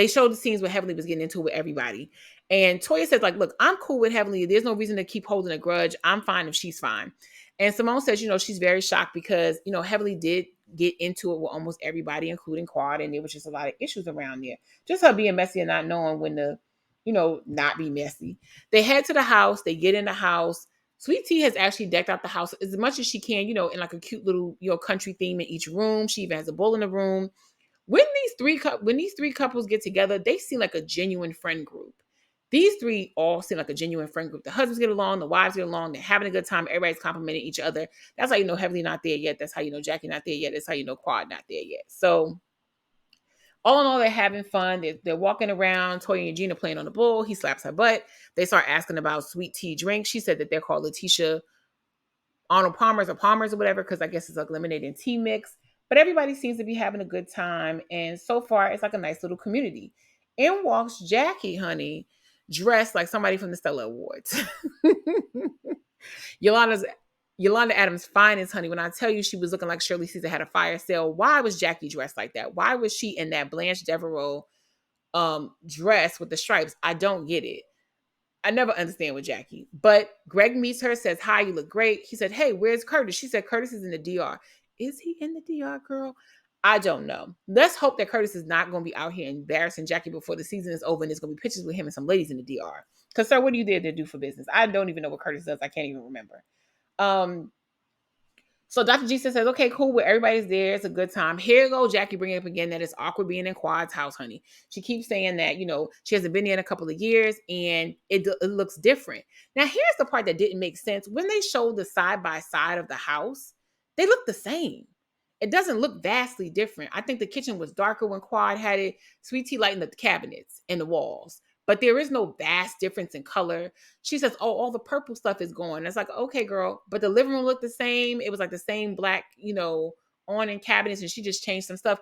showed the scenes where Heavenly was getting into it with everybody. And Toya says, look, I'm cool with Heavenly. There's no reason to keep holding a grudge. I'm fine if she's fine. And Simone says, she's very shocked because, Heavenly did get into it with almost everybody, including Quad. And there was just a lot of issues around there. Just her being messy and not knowing when to, not be messy. They head to the house. They get in the house. Sweet Tea has actually decked out the house as much as she can, in like a cute little, country theme in each room. She even has a bowl in the room. When these three couples get together, they seem like a genuine friend group. These three all seem like a genuine friend group. The husbands get along, the wives get along, they're having a good time, everybody's complimenting each other. That's how you know Heavenly not there yet. That's how you know Jackie not there yet. That's how you know Quad not there yet. So all in all, they're having fun. They're walking around. Toya and Eugene are playing on the bull. He slaps her butt. They start asking about Sweet Tea drinks. She said that they're called Letitia Arnold Palmer's or whatever, because I guess it's like lemonade and tea mix. But everybody seems to be having a good time. And so far, it's like a nice little community. In walks Jackie, honey, dressed like somebody from the Stella Awards. Yolanda Adams' finest, honey. When I tell you she was looking like Shirley Caesar had a fire sale, why was Jackie dressed like that? Why was she in that Blanche Devereaux dress with the stripes? I don't get it. I never understand with Jackie. But Greg meets her, says, "Hi, you look great." He said, "Hey, where's Curtis?" She said, "Curtis is in the DR." Is he in the DR, girl? I don't know. Let's hope that Curtis is not going to be out here embarrassing Jackie before the season is over and there's going to be pictures with him and some ladies in the DR. Because, sir, what are you there to do for business? I don't even know what Curtis does. I can't even remember. Um, so Dr. G says, "Okay, cool. Well, everybody's there. It's a good time." Here you go, Jackie bringing up again that it's awkward being in Quad's house, honey. She keeps saying that, she hasn't been there in a couple of years and it looks different. Now, here's the part that didn't make sense. When they showed the side by side of the house, they look the same. It doesn't look vastly different. I think the kitchen was darker when Quad had it. Sweet Tea lighting the cabinets and the walls. But there is no vast difference in color. She says, "Oh, all the purple stuff is gone." It's like, okay, girl, but the living room looked the same. It was like the same black, awning cabinets, and she just changed some stuff.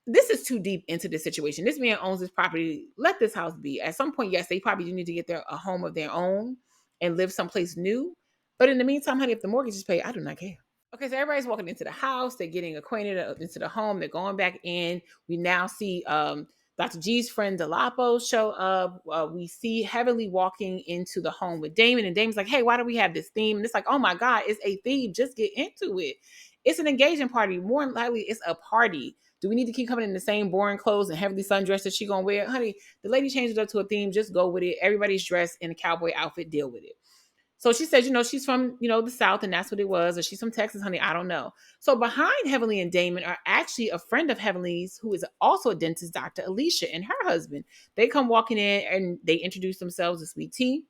This is too deep into this situation. This man owns this property. Let this house be. At some point, yes, they probably do need to get a home of their own and live someplace new. But in the meantime, honey, if the mortgage is paid, I do not care. Okay, so everybody's walking into the house. They're getting acquainted into the home. They're going back in. We now see Dr. G's friend Delapo show up. We see Heavenly walking into the home with Damon, and Damon's like, "Hey, why do we have this theme?" And it's like, "Oh my God, it's a theme. Just get into it. It's an engagement party. More than likely, it's a party. Do we need to keep coming in the same boring clothes and Heavenly sundress that she gonna wear? Honey, the lady changed it up to a theme. Just go with it. Everybody's dressed in a cowboy outfit. Deal with it." So she says, she's from, the South and that's what it was. Or she's from Texas, honey. I don't know. So behind Heavenly and Damon are actually a friend of Heavenly's who is also a dentist, Dr. Alicia, and her husband. They come walking in and they introduce themselves as Sweet Tea.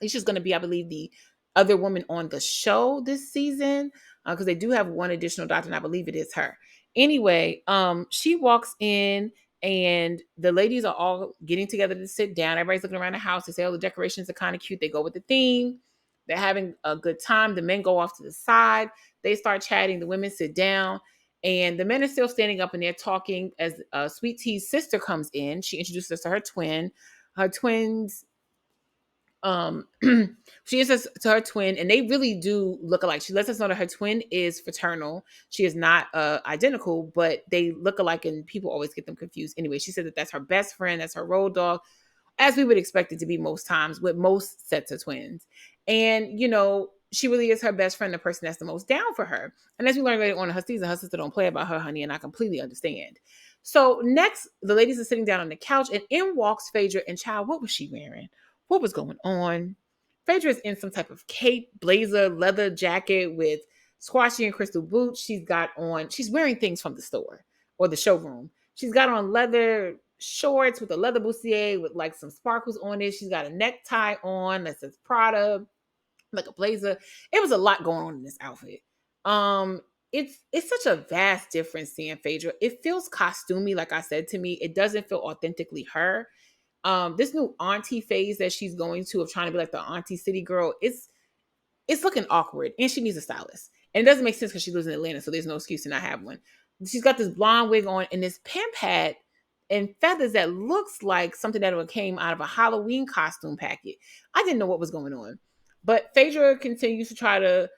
She's going to be, I believe, the other woman on the show this season because they do have one additional doctor, and I believe it is her. Anyway, she walks in and the ladies are all getting together to sit down. Everybody's looking around the house. They say, "Oh, the decorations are kind of cute." They go with the theme. They're having a good time. The men go off to the side. They start chatting. The women sit down. And the men are still standing up and they're talking as Sweet Tea's sister comes in. She introduces us to her twin. Her twins she is to her twin and they really do look alike. She lets us know that her twin is fraternal. She is not identical, but they look alike and people always get them confused. Anyway, she said that that's her best friend, that's her road dog, as we would expect it to be most times with most sets of twins. And she really is her best friend, the person that's the most down for her. And as we learn later on in her season, her sister don't play about her, honey, and I completely understand. So next, the ladies are sitting down on the couch and in walks Phaedra. And child, what was she wearing? What was going on? Phaedra is in some type of cape, blazer, leather jacket with squashy and crystal boots. She's wearing things from the store or the showroom. She's got on leather shorts with a leather bustier with like some sparkles on it. She's got a necktie on that says Prada, like a blazer. It was a lot going on in this outfit. Um, it's such a vast difference seeing Phaedra. It feels costumey, like I said to me. It doesn't feel authentically her. This new auntie phase that she's going to of trying to be like the auntie city girl, it's looking awkward and she needs a stylist. And it doesn't make sense because she lives in Atlanta, so there's no excuse to not have one. She's got this blonde wig on and this pimp hat and feathers that looks like something that came out of a Halloween costume packet. I didn't know what was going on. But Phaedra continues to try to,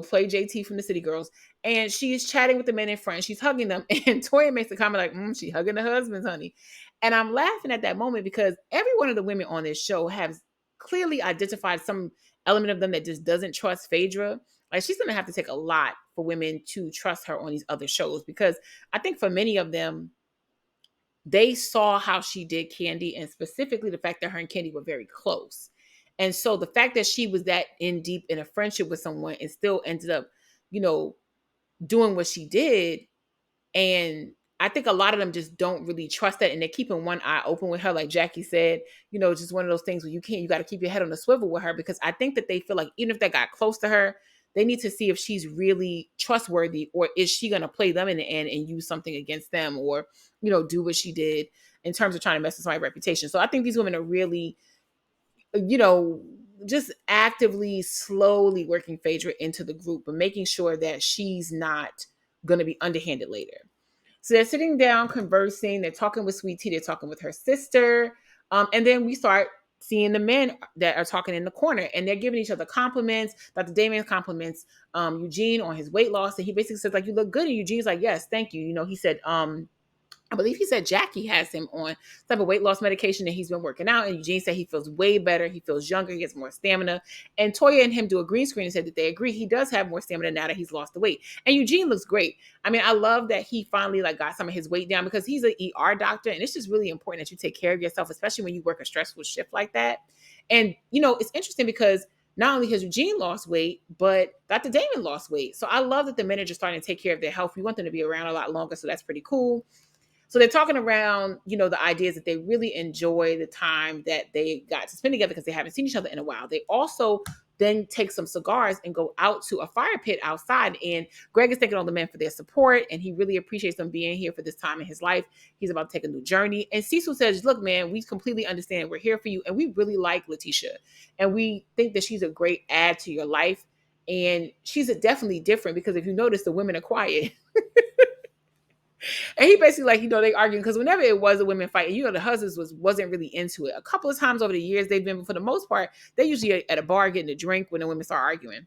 play JT from the City Girls. And she's chatting with the men in front. She's hugging them. And Toya makes a comment like, she hugging the husbands, honey. And I'm laughing at that moment because every one of the women on this show has clearly identified some element of them that just doesn't trust Phaedra. Like she's gonna have to take a lot for women to trust her on these other shows because I think for many of them, they saw how she did Candy and specifically the fact that her and Candy were very close. And so the fact that she was that in deep in a friendship with someone and still ended up, you know, doing what she did. And I think a lot of them just don't really trust that. And they're keeping one eye open with her. Like Jackie said, just one of those things where you got to keep your head on the swivel with her because I think that they feel like even if they got close to her, they need to see if she's really trustworthy or is she going to play them in the end and use something against them or, do what she did in terms of trying to mess with somebody's reputation. So I think these women are really, just actively, slowly working Phaedra into the group, but making sure that she's not going to be underhanded later. So they're sitting down, conversing. They're talking with Sweet Tea. They're talking with her sister. And then we start seeing the men that are talking in the corner and they're giving each other compliments. Dr. Damien compliments Eugene on his weight loss. And he basically says, like, you look good. And Eugene's like, yes, thank you. He said, I believe he said Jackie has him on type of weight loss medication and he's been working out. And Eugene said he feels way better. He feels younger. He has more stamina. And Toya and him do a green screen and said that they agree. He does have more stamina now that he's lost the weight. And Eugene looks great. I mean, I love that he finally like got some of his weight down because he's an ER doctor. And it's just really important that you take care of yourself, especially when you work a stressful shift like that. And, you know, it's interesting because not only has Eugene lost weight, but Dr. Damon lost weight. So I love that the men are just starting to take care of their health. We want them to be around a lot longer. So that's pretty cool. So they're talking around, you know, the ideas that they really enjoy the time that they got to spend together because they haven't seen each other in a while. They also then take some cigars and go out to a fire pit outside. And Greg is thanking all the men for their support. And he really appreciates them being here for this time in his life. He's about to take a new journey. And Cecil says, look, man, we completely understand. We're here for you. And we really like Letitia. And we think that she's a great add to your life. And she's definitely different because if you notice, the women are quiet. And he basically like, you know, they arguing because whenever it was a women fight, you know, the husbands wasn't really into it. A couple of times over the years they've been, but for the most part, they usually at a bar getting a drink when the women start arguing.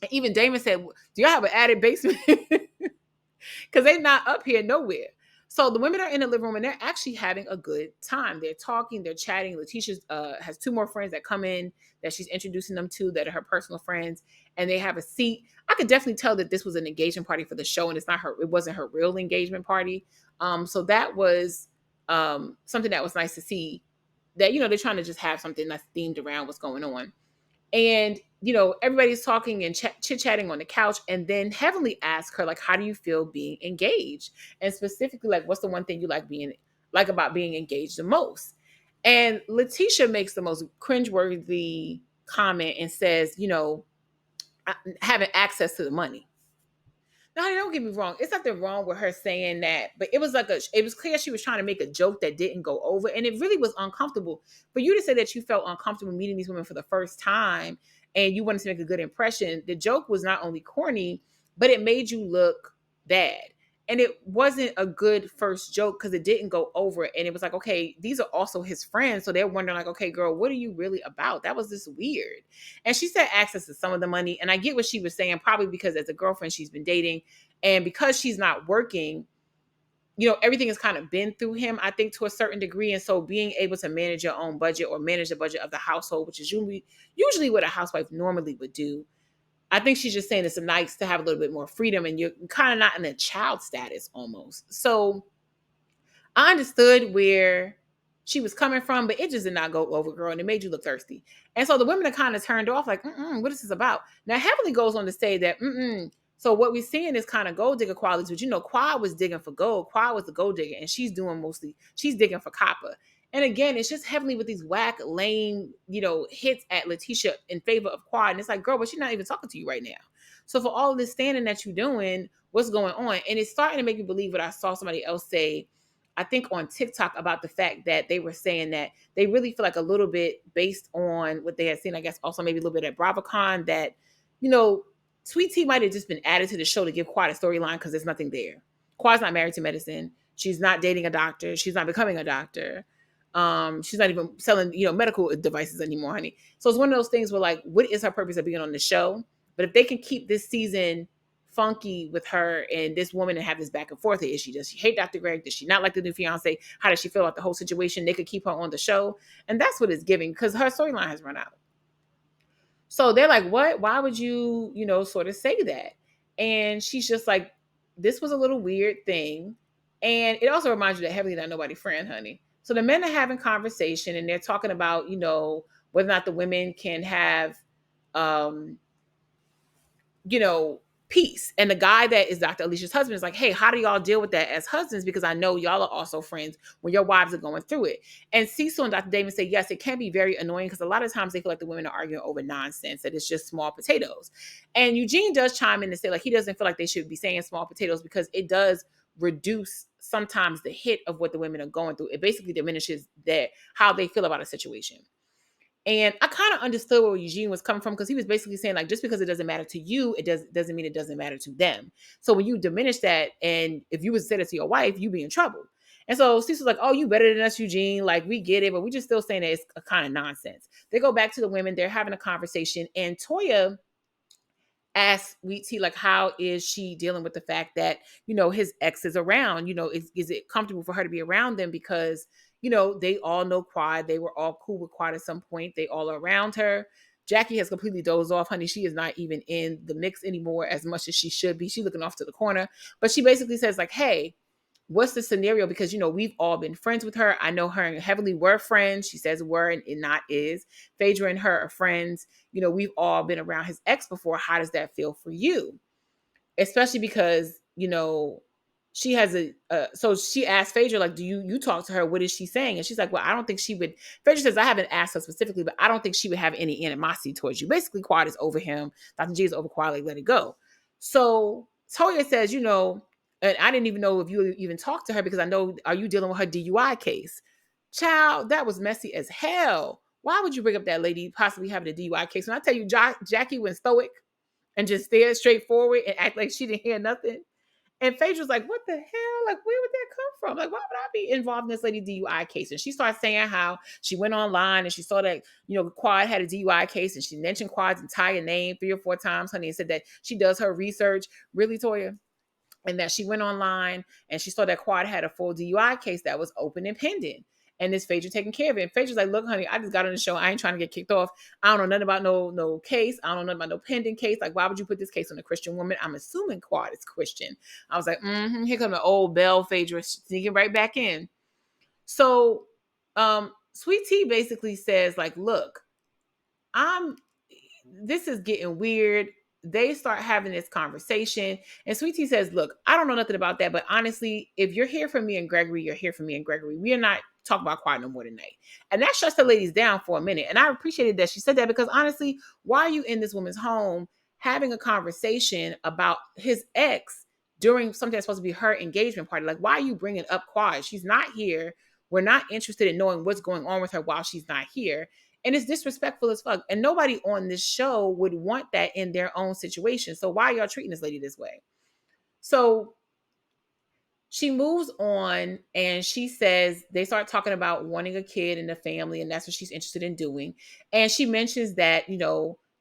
And even Damon said, do y'all have an attic basement? Because they're not up here nowhere. So the women are in the living room and they're actually having a good time. They're talking, they're chatting. Letitia has two more friends that come in that she's introducing them to that are her personal friends, and they have a seat. I could definitely tell that this was an engagement party for the show, and it wasn't her real engagement party. So that was something that was nice to see. That, you know, they're trying to just have something that's themed around what's going on. And, you know, everybody's talking and chit-chatting on the couch. And then Heavenly asks her, like, how do you feel being engaged? And specifically, like, what's the one thing you like about being engaged the most? And Letitia makes the most cringeworthy comment and says, you know, having access to the money. No, don't get me wrong. It's nothing wrong with her saying that, but it was it was clear she was trying to make a joke that didn't go over. And it really was uncomfortable for you to say that you felt uncomfortable meeting these women for the first time and you wanted to make a good impression. The joke was not only corny, but it made you look bad. And it wasn't a good first joke because it didn't go over. And it was like, okay, these are also his friends. So they're wondering like, okay, girl, what are you really about? That was just weird. And she said access to some of the money. And I get what she was saying, probably because as a girlfriend she's been dating and because she's not working, you know, everything has kind of been through him, I think, to a certain degree. And so being able to manage your own budget or manage the budget of the household, which is usually what a housewife normally would do. I think she's just saying it's nice to have a little bit more freedom and you're kind of not in a child status almost. So I understood where she was coming from, but it just did not go over, girl, and it made you look thirsty. And so the women are kind of turned off, like, what is this about? Now, Heavenly goes on to say that, so what we're seeing is kind of gold digger qualities, but you know, Quad was digging for gold. Quad was the gold digger, and she's digging for copper. And again, it's just Heavenly with these whack, lame, you know, hits at Letitia in favor of Quad. And it's like, girl, but she's not even talking to you right now. So for all this standing that you're doing, what's going on? And it's starting to make me believe what I saw somebody else say, I think on TikTok, about the fact that they were saying that they really feel like a little bit based on what they had seen, I guess also maybe a little bit at BravoCon, that, you know, Sweet Tea might have just been added to the show to give Quad a storyline because there's nothing there. Quad's not married to medicine. She's not dating a doctor. She's not becoming a doctor. She's not even selling, you know, medical devices anymore, honey. So it's one of those things where like, what is her purpose of being on the show? But if they can keep this season funky with her and this woman and have this back and forth, does she hate Dr. Greg? Does she not like the new fiance? How does she feel about the whole situation? They could keep her on the show. And that's what it's giving because her storyline has run out. So they're like, what? Why would you, you know, sort of say that? And she's just like, this was a little weird thing. And it also reminds you that Heavenly not nobody friend, honey. So the men are having conversation and they're talking about, you know, whether or not the women can have, you know, peace. And the guy that is Dr. Alicia's husband is like, hey, how do y'all deal with that as husbands? Because I know y'all are also friends when your wives are going through it. And Cecil and Dr. Damon say, yes, it can be very annoying because a lot of times they feel like the women are arguing over nonsense, that it's just small potatoes. And Eugene does chime in and say like, he doesn't feel like they should be saying small potatoes because it does reduce sometimes the hit of what the women are going through. It basically diminishes how they feel about a situation. And I kind of understood where Eugene was coming from because he was basically saying like, just because it doesn't matter to you, doesn't mean it doesn't matter to them. So when you diminish that, and if you would say that to your wife, you be in trouble. And so Cecil's like, oh, you better than us, Eugene. Like, we get it, but we just still saying that it's a kind of nonsense. They go back to the women. They're having a conversation. And Toya asked Sweet Tea, like, how is she dealing with the fact that, his ex is around? Is it comfortable for her to be around them? Because, they all know Quad. They were all cool with Quad at some point. They all are around her. Jackie has completely dozed off, honey. She is not even in the mix anymore as much as she should be. She's looking off to the corner. But she basically says, like, hey, what's the scenario? Because, we've all been friends with her. I know her and Heavenly were friends. She says were and not is. Phaedra and her are friends. We've all been around his ex before. How does that feel for you? Especially because, she has so she asked Phaedra, like, do you talk to her? What is she saying? And she's like, well, I don't think she would. Phaedra says, I haven't asked her specifically, but I don't think she would have any animosity towards you. Basically, Quad is over him. Dr. G is over Quad, like, let it go. So Toya says, and I didn't even know if you even talked to her because I know, are you dealing with her DUI case? Child, that was messy as hell. Why would you bring up that lady possibly having a DUI case? And I tell you, Jackie went stoic and just stared straight forward and act like she didn't hear nothing. And Phaedra's like, what the hell? Like, where would that come from? Like, why would I be involved in this lady DUI case? And she starts saying how she went online and she saw that, Quad had a DUI case, and she mentioned Quad's entire name 3 or 4 times, honey, and said that she does her research. Really, Toya? And that she went online and she saw that Quad had a full DUI case that was open and pending. And this Phaedra taking care of it. And Phaedra's like, look, honey, I just got on the show. I ain't trying to get kicked off. I don't know nothing about no case. I don't know nothing about no pending case. Like, why would you put this case on a Christian woman? I'm assuming Quad is Christian. I was like, here come the old bell Phaedra sneaking right back in. So Sweet Tea basically says, like, look, this is getting weird. They start having this conversation, and Sweet Tea says, look, I don't know nothing about that, but honestly, if you're here for me and Gregory, you're here for me and Gregory. We are not talking about Quiet no more tonight. And that shuts the ladies down for a minute. And I appreciated that she said that, because honestly, why are you in this woman's home having a conversation about his ex during something that's supposed to be her engagement party? Like, why are you bringing up Quiet? She's not here. We're not interested in knowing what's going on with her while she's not here. And it's disrespectful as fuck. And nobody on this show would want that in their own situation. So why are y'all treating this lady this way? So she moves on and she says they start talking about wanting a kid in the family, and that's what she's interested in doing. And she mentions that,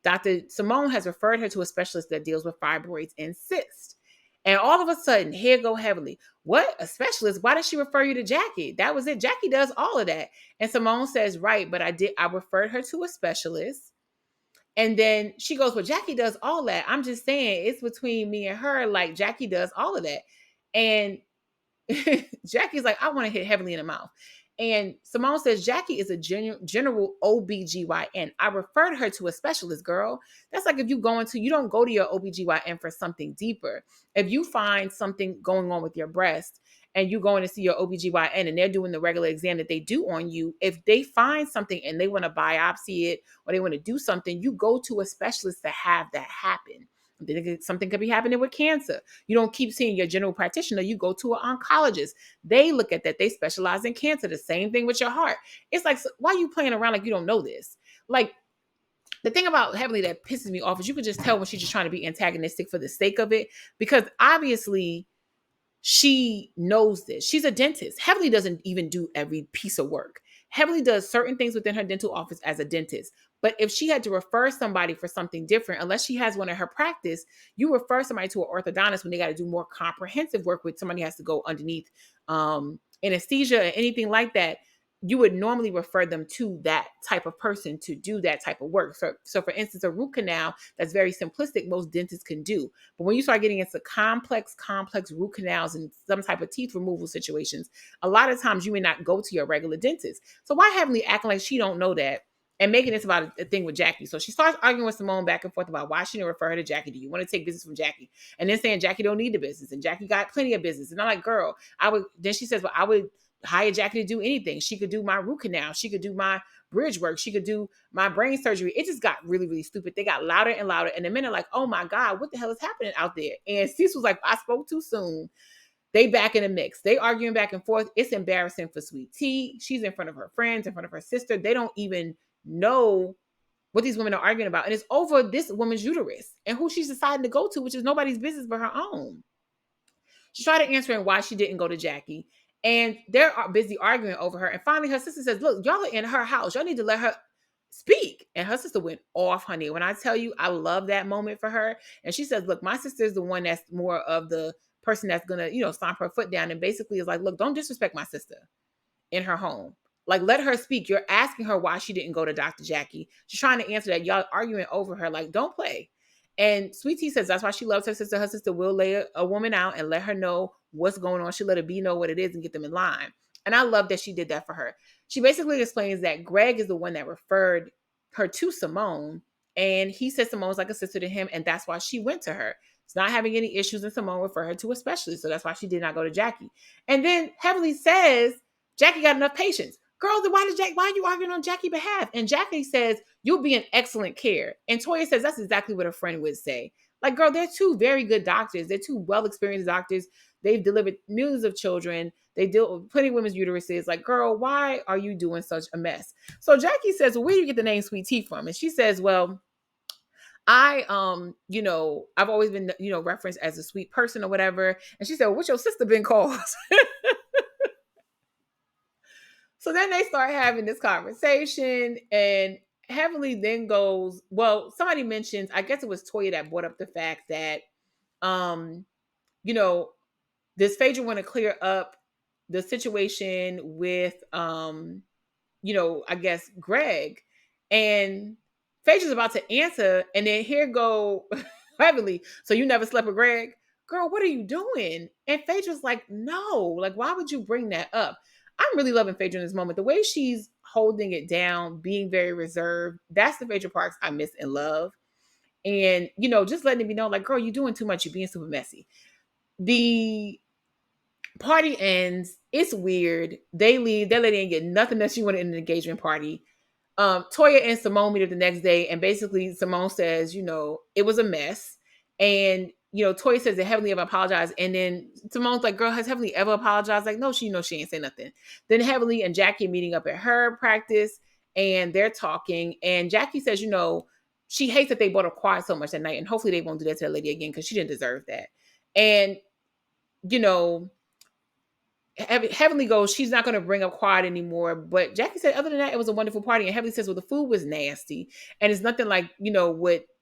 Dr. Simone has referred her to a specialist that deals with fibroids and cysts. And all of a sudden, here go Heavenly. What? A specialist? Why did she refer you to Jackie? That was it. Jackie does all of that. And Simone says, right, but I referred her to a specialist. And then she goes, well, Jackie does all that. I'm just saying, it's between me and her. Like, Jackie does all of that. And Jackie's like, I want to hit Heavenly in the mouth. And Simone says, Jackie is a general OBGYN. I referred her to a specialist, girl. That's like if you don't go to your OBGYN for something deeper. If you find something going on with your breast and you going to see your OBGYN and they're doing the regular exam that they do on you, if they find something and they want to biopsy it or they want to do something, you go to a specialist to have that happen. Something could be happening with cancer. You don't keep seeing your general practitioner. You go to an oncologist. They look at that. They specialize in cancer. The same thing with your heart. It's like, why are you playing around like you don't know this? Like, the thing about Heavenly that pisses me off is you can just tell when she's just trying to be antagonistic for the sake of it, because obviously she knows this. She's a dentist. Heavenly doesn't even do every piece of work. Heavenly does certain things within her dental office as a dentist. But if she had to refer somebody for something different, unless she has one in her practice, you refer somebody to an orthodontist when they got to do more comprehensive work with somebody has to go underneath anesthesia or anything like that. You would normally refer them to that type of person to do that type of work. So for instance, a root canal that's very simplistic, most dentists can do. But when you start getting into complex root canals and some type of teeth removal situations, a lot of times you may not go to your regular dentist. So why Heavenly acting like she don't know that and making this about a thing with Jackie? So she starts arguing with Simone back and forth about why she didn't refer her to Jackie. Do you want to take business from Jackie? And then saying Jackie don't need the business and Jackie got plenty of business. And I'm like, girl, then she says, well, I would hire Jackie to do anything. She could do my root canal. She could do my bridge work. She could do my brain surgery. It just got really, really stupid. They got louder and louder. And the men are like, oh my God, what the hell is happening out there? And Cecil was like, I spoke too soon. They back in the mix. They arguing back and forth. It's embarrassing for Sweet Tea. She's in front of her friends, in front of her sister. They don't even know what these women are arguing about. And it's over this woman's uterus and who she's deciding to go to, which is nobody's business but her own. She tried to answer why she didn't go to Jackie. And they're busy arguing over her. And finally, her sister says, look, y'all are in her house. Y'all need to let her. speak. And her sister went off, honey. When I tell you, I love that moment for her. And she says, look, my sister is the one that's more of the person that's gonna, stomp her foot down and basically is like, look, don't disrespect my sister in her home. Like, let her speak. You're asking her why she didn't go to Dr. Jackie. She's trying to answer that. Y'all arguing over her. Like, don't play. And Sweet Tea says that's why she loves her sister. Her sister will lay a woman out and let her know what's going on. She'll let her be know what it is and get them in line. And I love that she did that for her. She basically explains that Greg is the one that referred her to Simone. And he said Simone's like a sister to him. And that's why she went to her. It's not having any issues, and Simone referred her to a specialist. So that's why she did not go to Jackie. And then Heavenly says Jackie got enough patience. Girl, then why are you arguing on Jackie's behalf? And Jackie says, you'll be in excellent care. And Toya says, that's exactly what a friend would say. Like, girl, they're two very good doctors. They're two well-experienced doctors. They've delivered millions of children. They deal with plenty of women's uteruses. Like, girl, why are you doing such a mess? So Jackie says, well, where do you get the name Sweet Tea from? And she says, well, I've always been, referenced as a sweet person or whatever. And she said, well, what's your sister been called? So then they start having this conversation, and Heavenly then goes, well, somebody mentions, I guess it was Toya that brought up the fact that, um, you know, does Phaedra want to clear up the situation with, I guess Greg, and Phaedra's about to answer, and then here go Heavenly. So you never slept with Greg? Girl, what are you doing? And Phaedra's like, no, like, why would you bring that up? I'm really loving Phaedra in this moment. The way she's holding it down, being very reserved. That's the Phaedra Parks I miss and love. And, just letting me know, like, girl, you're doing too much. You're being super messy. The party ends. It's weird. They leave. That lady ain't get nothing that she wanted in an engagement party. Toya and Simone meet up the next day, and basically Simone says, it was a mess. And, Toya says that Heavenly ever apologized. And then Simone's like, girl, has Heavenly ever apologized? Like, no, she ain't say nothing. Then Heavenly and Jackie are meeting up at her practice, and they're talking. And Jackie says, she hates that they bought her quiet so much that night. And hopefully they won't do that to that lady again, because she didn't deserve that. And, Heavenly goes, she's not going to bring up Quad anymore. But Jackie said, other than that, it was a wonderful party. And Heavenly says, well, the food was nasty. And it's nothing like,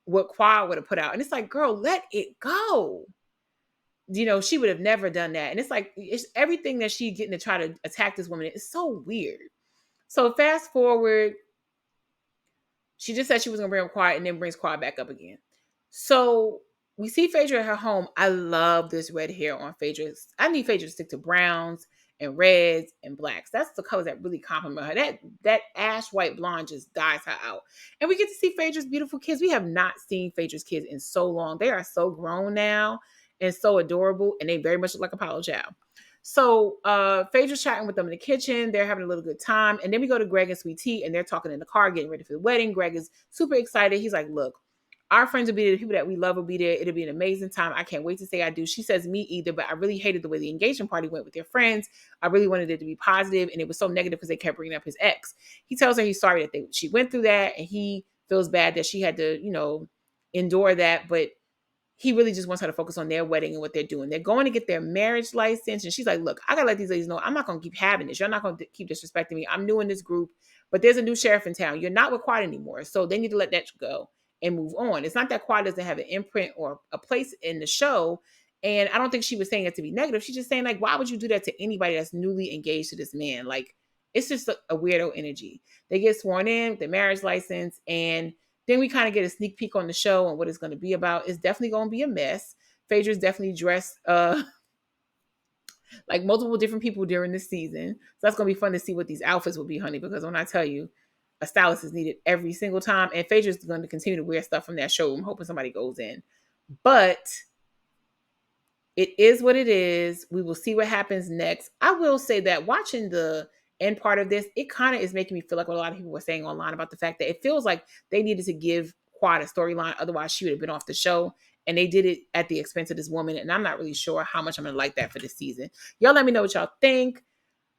what Quad would have put out. And it's like, girl, let it go. She would have never done that. And it's like, it's everything that she's getting to try to attack this woman. It's so weird. So fast forward, she just said she was going to bring up Quad and then brings Quad back up again. So we see Phaedra at her home. I love this red hair on Phaedra. I need Phaedra to stick to browns and reds and blacks. That's the colors that really compliment her. That ash white blonde just dyes her out. And we get to see Phaedra's beautiful kids. We have not seen Phaedra's kids in so long. They are so grown now and so adorable, and they very much look like Apollo Chow. So Phaedra's chatting with them in the kitchen. They're having a little good time. And then we go to Greg and Sweet Tea, and they're talking in the car, getting ready for the wedding. Greg is super excited. He's like, look, our friends will be there. The people that we love will be there. It'll be an amazing time. I can't wait to say I do. She says, me either, but I really hated the way the engagement party went with their friends. I really wanted it to be positive, and it was so negative because they kept bringing up his ex. He tells her he's sorry that she went through that, and he feels bad that she had to, endure that, but he really just wants her to focus on their wedding and what they're doing. They're going to get their marriage license. And she's like, look, I got to let these ladies know I'm not going to keep having this. You're not going to keep disrespecting me. I'm new in this group, but there's a new sheriff in town. You're not with Quad anymore. So they need to let that go and move on. It's not that Quad doesn't have an imprint or a place in the show. And I don't think she was saying it to be negative. She's just saying, like, why would you do that to anybody that's newly engaged to this man? Like, it's just a weirdo energy. They get sworn in with their marriage license, and then we kind of get a sneak peek on the show and what it's going to be about. It's definitely going to be a mess. Phaedra's definitely dressed like multiple different people during this season. So that's going to be fun to see what these outfits will be, honey, because when I tell you, a stylist is needed every single time. And Phaedra's going to continue to wear stuff from that showroom, hoping somebody goes in. But it is what it is. We will see what happens next. I will say that watching the end part of this, it kind of is making me feel like what a lot of people were saying online about the fact that it feels like they needed to give Quad a storyline. Otherwise, she would have been off the show. And they did it at the expense of this woman. And I'm not really sure how much I'm going to like that for this season. Y'all let me know what y'all think.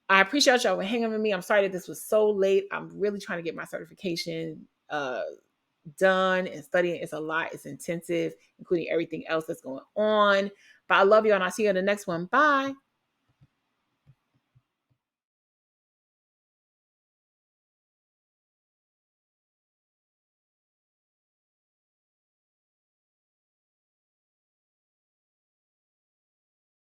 I appreciate y'all for hanging with me. I'm sorry that this was so late. I'm really trying to get my certification done and studying. It's a lot. It's intensive, including everything else that's going on. But I love y'all, and I'll see you in the next one. Bye.